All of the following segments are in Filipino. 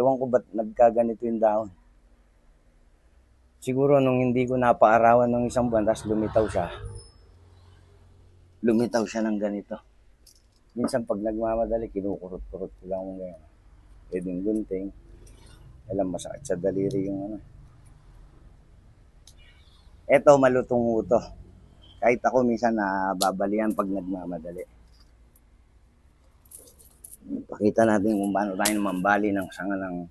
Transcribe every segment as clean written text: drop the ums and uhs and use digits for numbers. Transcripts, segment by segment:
Ewan ko ba't nagkaganito yung dahon. Siguro nung hindi ko napaarawan ng isang buwan, tapos lumitaw siya ng ganito. Minsan pag nagmamadali, kinukurot-kurot ko lang ngayon. Pwedeng gunting. Alam, masakit sa daliri yung ano. Eto, malutong to. Kahit ako minsan nababalian pag nagmamadali. Pakita natin kung paano tayo mambali ng sanga ng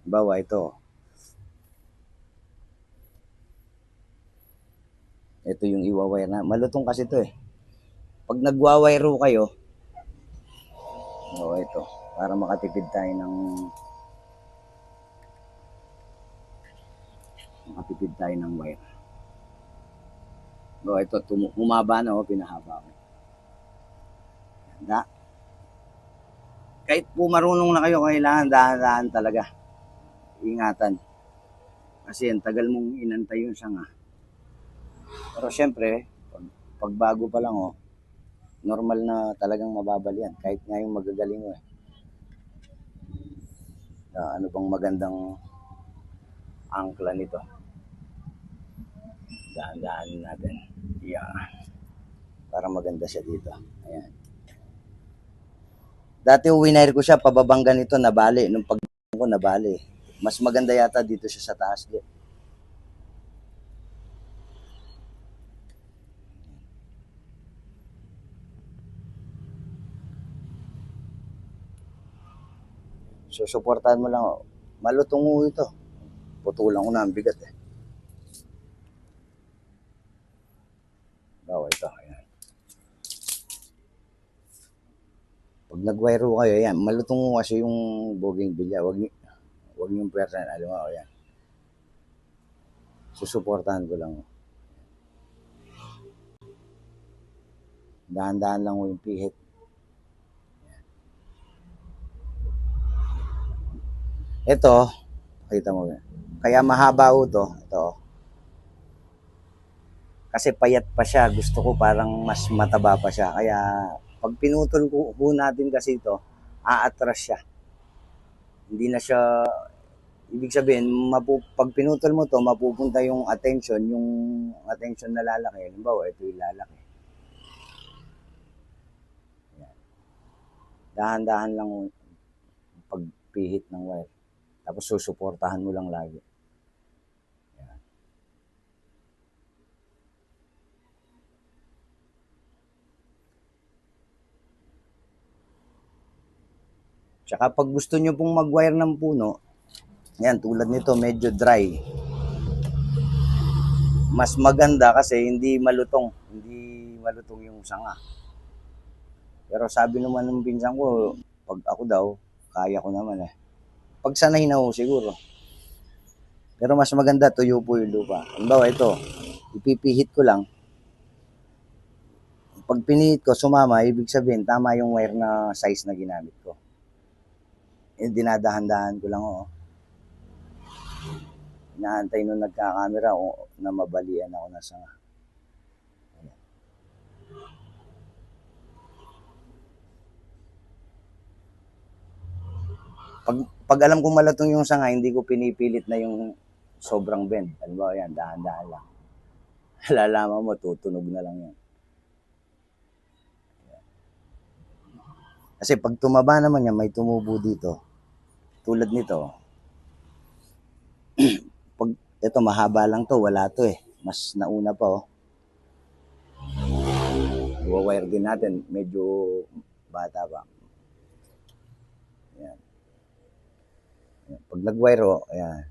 bawa ito. Ito yung iwawire na. Malutong kasi ito eh. Pag nagwawire kayo, ito, para makatipid tayo ng wire. Ito, humaba na pinahaba ko. Kahit po marunong na kayo, kailangan dahan-dahan talaga. Ingatan. Kasi ang tagal mong inantay yung sanga. Pero syempre, pag bago pa lang normal na talagang mababalian. Kahit nga yung magagaling mo ano bang magandang angkla nito? Dahan-dahanin natin. Para maganda siya dito. Ayan. Dati winire ko siya, pababang ganito, nabali. Nung pag ko nabali. Mas maganda yata dito siya sa taas. So, suportahan mo lang. Malutong ito. Putulan ko na ang bigat eh. Ito. Ayan. Pag nag-wire kayo, ayan, malutong kasi yung bougainvillea. Wag yung pwersa. Alam mo, ayan. Susuportahan ko lang. Dahan-dahan lang yung pihit. Ito, kita mo. Kaya mahaba ito. Kasi payat pa siya. Gusto ko parang mas mataba pa siya. Kaya pag pinutol ko natin kasi ito, aatras siya. Hindi na siya, ibig sabihin, pag pinutol mo to, mapupunta yung attention na lalaki. Halimbawa, ito yung lalaki. Dahan-dahan lang pagpihit ng wire. Tapos susuportahan mo lang lagi. Yan. Tsaka pag gusto nyo pong mag-wire ng puno, yan, tulad nito, medyo dry. Mas maganda kasi hindi malutong yung sanga. Pero sabi naman ng pinsan ko, pag ako daw, kaya ko naman eh. Pag sanay na siguro. Pero mas maganda, tuyo po yung lupa. Halimbawa ito, ipipihit ko lang. Pag pinihit ko, sumama, ibig sabihin, tama yung wire na size na ginamit ko. Dinadahan-dahan ko lang Inaantay nung nagka-camera na mabalian ako na sanga. Pag alam kong malatong yung sanga, hindi ko pinipilit na yung sobrang bend. Halimbawa yan, dahan-dahan lang. Lalaman mo, tutunog na lang yan. Kasi pag tumaba naman yan, may tumubo dito. Tulad nito. Pag ito, mahaba lang to, wala to eh. Mas nauna pa Iwa-wire din natin, medyo bata pa. Ayan. Pag nag-wire ayan,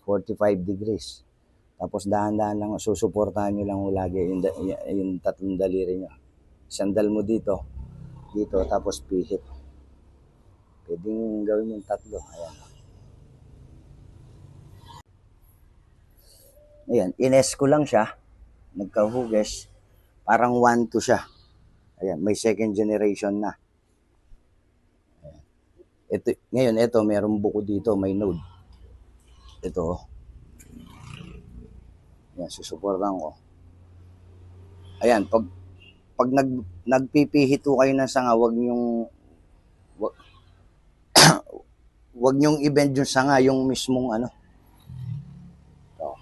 45 degrees. Tapos dahan-dahan lang, susuportahan nyo lang lagi yung tatlong daliri nyo. Sandal mo dito, tapos pihit. Pwedeng gawin yung tatlo. Ayan, ines ko lang siya. Nagkahuges. Parang 1-2 siya. Ayan, may second generation na. Ayan. Ito, mayroong buko dito, may node. Ito. Ayan, susuportahan ko. Ayan, pag nagpipihito kayo ng sanga, wag Huwag niyong i-bend yung sanga, yung mismong ano. To.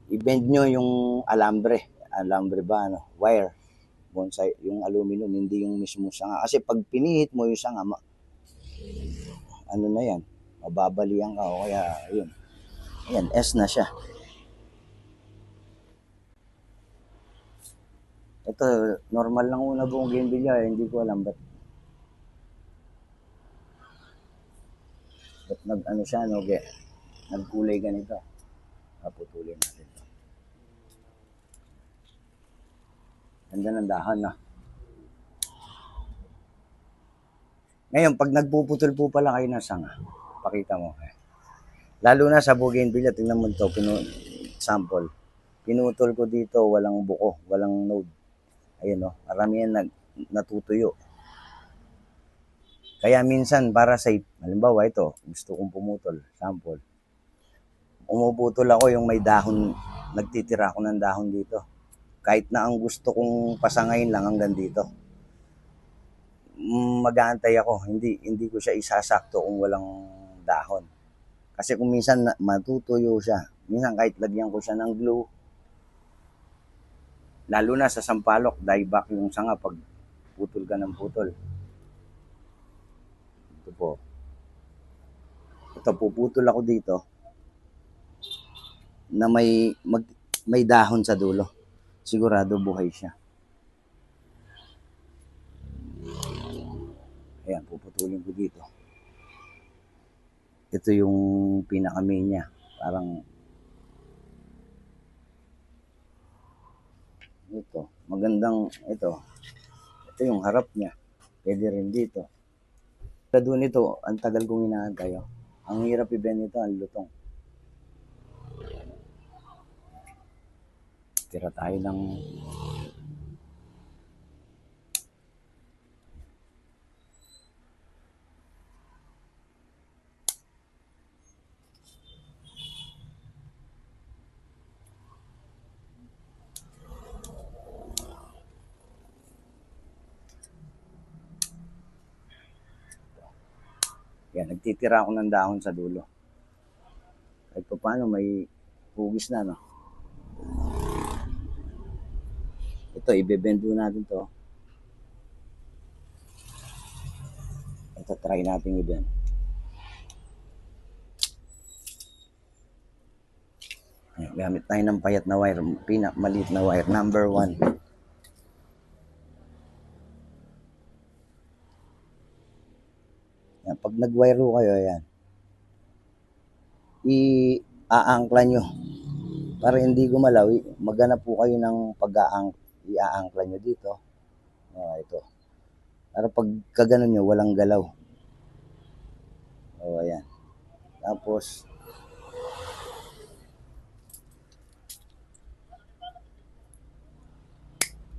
I-bend nyo yung alambre. Alambre ba, ano? Wire. Bonsai, yung aluminum, hindi yung mismong sanga. Kasi pag pinihit mo yung sanga, ano na yan, mababalian ka o kaya, yun. Ayan, S na siya. Ito, normal lang una buong game bilya. Hindi ko alam ba't nag-ano siya, no? Nagkulay ganito. Paputulin natin to. Ganda ng dahon, no? Ngayon, pag nagpuputol po pala kayo ng sanga, pakita mo. Lalo na sa bougainvillea, tingnan mo ito, sample. Pinutol ko dito, walang buko, walang node. Ayun, no? Marami yan natutuyo. Kaya minsan, para safe, halimbawa ito, gusto kong pumutol, sample. Umuputol ako yung may dahon, nagtitira ako ng dahon dito. Kahit na ang gusto kong pasangayin lang hanggang dito. Mag-aantay ako, hindi ko siya isasakto kung walang dahon. Kasi kung minsan matutuyo siya, minsan kahit lagyan ko siya ng glue, lalo na sa sampalok, dieback yung sanga pag putol ka ng putol. Ito po. Ito, puputol ako dito na may dahon sa dulo. Sigurado buhay siya. Ayan, puputulin ko dito. Ito yung pinaka-main niya. Parang ito, magandang ito. Ito yung harap niya. Pwede rin dito. Doon ito, ang tagal kong inaantay. Oh. Ang hirap i-bend nito, ang lutong. Tira tayo ng yan, nagtitira ako ng dahon sa dulo. Kahit pa paano, may hugis na, no? Ito, ibebendo natin to. Ito, try natin i-bend. Gamit tayo ng payat na wire, maliit na wire, number 1. Yan, pag nag-wire kayo, yan, i-aangkla nyo para hindi gumalaw. Maghanap po kayo ng i-aangkla nyo dito. Ito. Para pag kaganon nyo, walang galaw. Ayan. Tapos,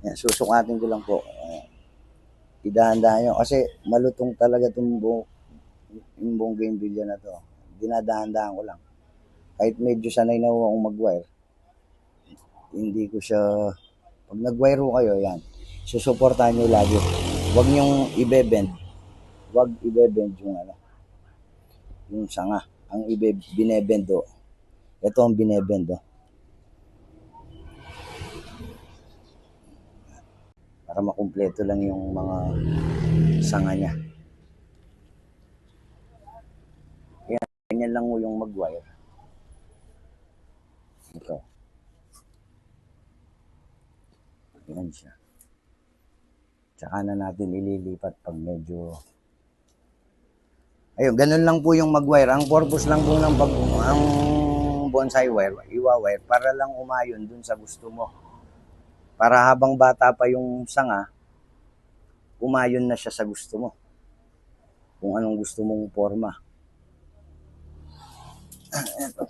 yan, susukatin ko lang po. Idahan-dahan nyo. Kasi malutong talaga itong buong game video na to. Dinadahan-dahan ko lang. Kahit medyo sanay na akong mag-wire, hindi ko siya, pag nag-wire kayo, yan, susuportahan nyo lagi. Huwag nyong i-bend. Huwag i-bend yung ano, yung sanga. Ang binebendo. Ito ang binebendo. Para makumpleto lang yung mga sanga niya. Kaya ganyan lang mo yung mag-wire. Ito. Yan siya. Tsaka na natin ililipat pag medyo... Ayun, ganun lang po yung mag-wire. Ang purpose lang po ng ang bonsai wire, iwa-wire, para lang umayon dun sa gusto mo. Para habang bata pa yung sanga, umayon na siya sa gusto mo. Kung anong gusto mong forma. Ito.